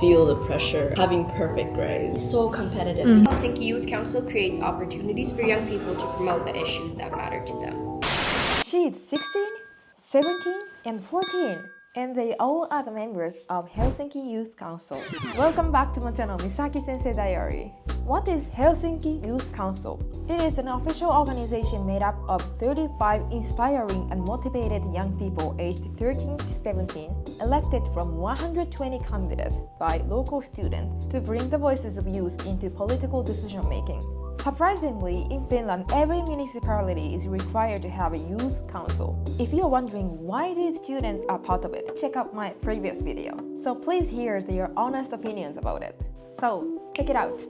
feel the pressure, having perfect grades. So competitive. Helsinki Youth Council creates opportunities for young people to promote the issues that matter to them. She's 16, 17, and 14, and they all are the members of Helsinki Youth Council. Welcome back to my channel, Misaki Sensei Diary. What is Helsinki Youth Council? It is an official organization made up of 35 inspiring and motivated young people aged 13 to 17, elected from 120 candidates by local students to bring the voices of youth into political decision-making. Surprisingly, in Finland, every municipality is required to have a youth council. If you're wondering why these students are part of it, check out my previous video. So please hear their honest opinions about it. So, check it out.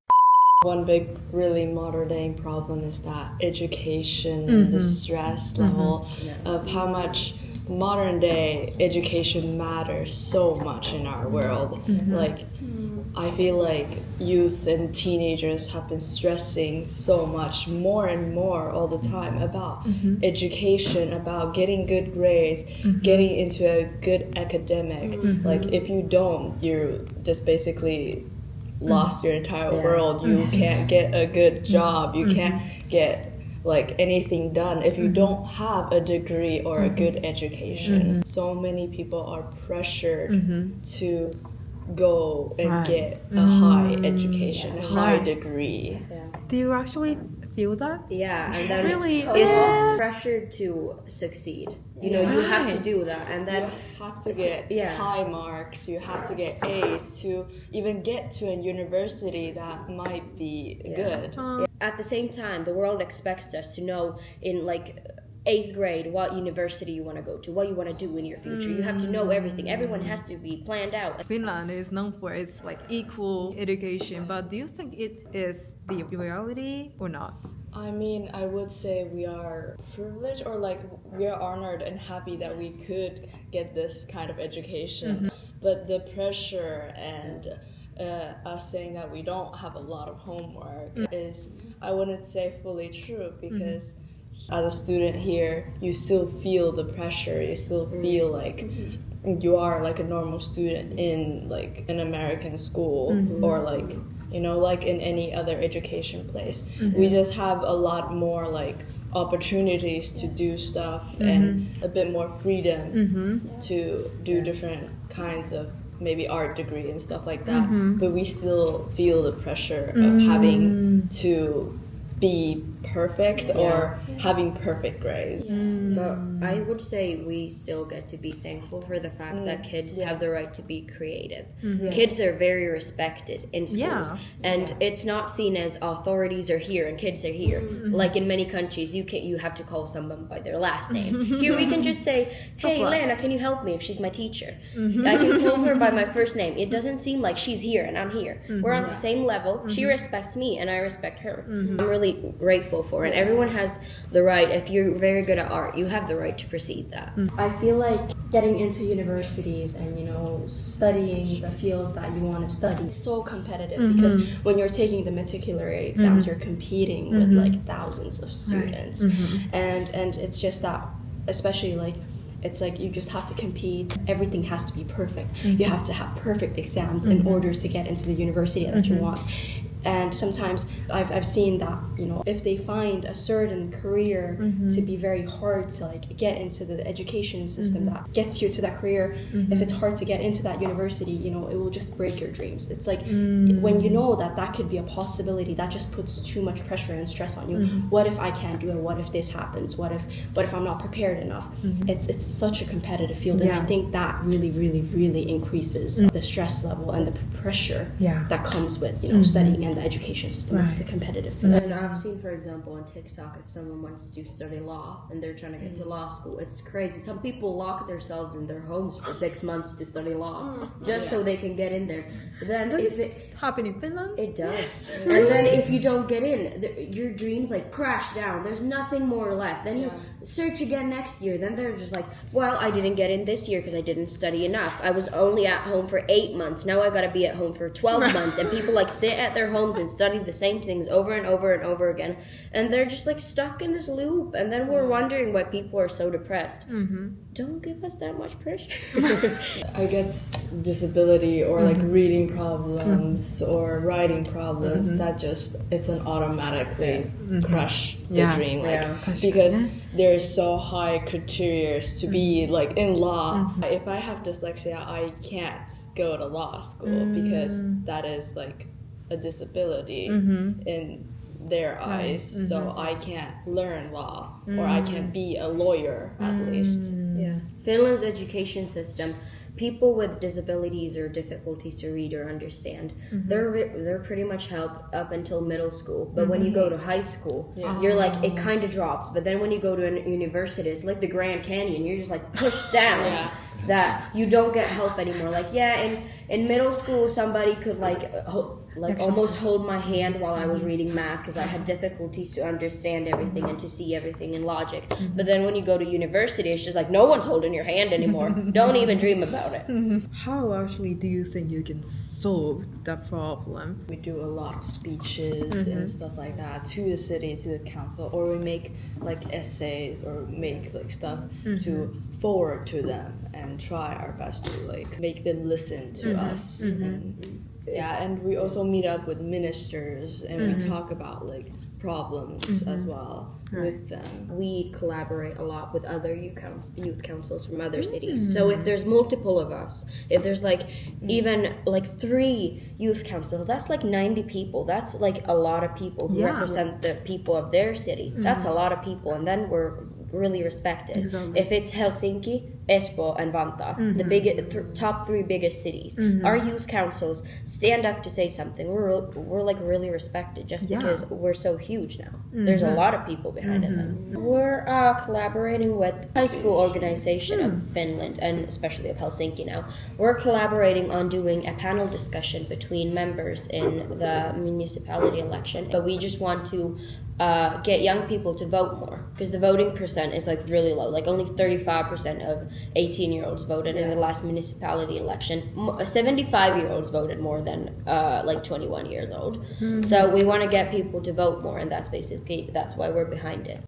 One big, really modern day problem is that education, the stress level of how much modern day education matters so much in our world. Like, I feel like youth and teenagers have been stressing so much more and more all the time about education, about getting good grades, getting into a good academic. Like, if you don't, you're just basically lost your entire world. You can't get a good job. You can't get like anything done if you don't have a degree or a good education. So many people are pressured to go and get a high education, a high degree. Do you actually feel that? Yeah, and then Really? it's pressured to succeed. You know, you have to do that, and then You have to get high marks, you have to get A's to even get to a university that might be good. At the same time, the world expects us to know in like 8th grade what university you want to go to, what you want to do in your future. You have to know everything. Everyone has to be planned out. Finland is known for its like equal education, but do you think it is the reality or not? I mean, I would say we are privileged, or like we are honored and happy that we could get this kind of education. But the pressure and us saying that we don't have a lot of homework is, I wouldn't say fully true, because as a student here, you still feel the pressure. You still feel like you are like a normal student in like an American school or like, you know, like in any other education place. We just have a lot more like opportunities to do stuff and a bit more freedom to do different kinds of maybe art degree and stuff like that. But we still feel the pressure of having to be perfect or having perfect grades. But I would say we still get to be thankful for the fact that kids have the right to be creative. Kids are very respected in schools, and it's not seen as authorities are here and kids are here. Like in many countries, you have to call someone by their last name. Here we can just say, "Hey, Lena, can you help me?" If she's my teacher, I can call her by my first name. It doesn't seem like she's here and I'm here. We're on the same level. She respects me and I respect her. I'm really grateful for it. Everyone has the right. If you're very good at art, you have the right to proceed that. I feel like getting into universities and, you know, studying the field that you want to study is so competitive because when you're taking the matriculary exams, you're competing with like thousands of students. And it's just that, especially like, it's like you just have to compete. Everything has to be perfect. You have to have perfect exams in order to get into the university that you want. And sometimes I've seen that, you know, if they find a certain career to be very hard to like get into the education system that gets you to that career, if it's hard to get into that university, you know, it will just break your dreams. It's like when you know that that could be a possibility, that just puts too much pressure and stress on you. What if I can't do it? What if this happens? What if I'm not prepared enough? It's such a competitive field, and I think that really increases the stress level and the pressure that comes with, you know, studying and the education system. It's the competitive field. And I've seen, for example, on TikTok, if someone wants to study law and they're trying to get to law school, it's crazy. Some people lock themselves in their homes for 6 months to study law just so they can get in there. Then Does if it happen in Finland? It does. And then if you don't get in, your dreams like crash down. There's nothing more left. Then you search again next year. Then they're just like, well, I didn't get in this year because I didn't study enough. I was only at home for 8 months. Now I gotta be at home for 12 months. And people like sit at their home homes and study the same things over and over and over again, and they're just like stuck in this loop, and then we're wondering why people are so depressed. Don't give us that much pressure. I guess disability or like reading problems or writing problems, that just, it's an automatically crush the dream, like because there's so high criteria to be like in law. If I have dyslexia, I can't go to law school because that is like a disability in their eyes. So I can't learn law or I can't be a lawyer at least. Finland's education system, people with disabilities or difficulties to read or understand, they're pretty much helped up until middle school. But when you go to high school, you're like, it kind of drops. But then when you go to a university, it's like the Grand Canyon. You're just like pushed down. That you don't get help anymore. Like, in middle school, somebody could like almost hold my hand while I was reading math because I had difficulties to understand everything and to see everything in logic. But then when you go to university, it's just like no one's holding your hand anymore. Don't even dream about it. How actually do you think you can solve that problem? We do a lot of speeches and stuff like that to the city, to the council, or we make like essays or make like stuff to forward to them and try our best to like make them listen to us. And we also meet up with ministers and we talk about like problems as well with them. We collaborate a lot with other youth councils from other cities. So if there's multiple of us, if there's like even like 3 youth councils, that's like 90 people. That's like a lot of people who represent the people of their city. That's a lot of people, and then we're really respected. If it's Helsinki, Espoo, and Vantaa, the top 3 biggest cities, our youth councils stand up to say something. We're like really respected just because we're so huge now. There's a lot of people behind it. We're collaborating with high school organization of Finland and especially of Helsinki now. We're collaborating on doing a panel discussion between members in the municipality election, but we just want to get young people to vote more because the voting percent is like really low. Like only 35% of 18-year-olds voted in the last municipality election. 75-year-olds voted more than like 21 years old. So we want to get people to vote more, and that's why we're behind it.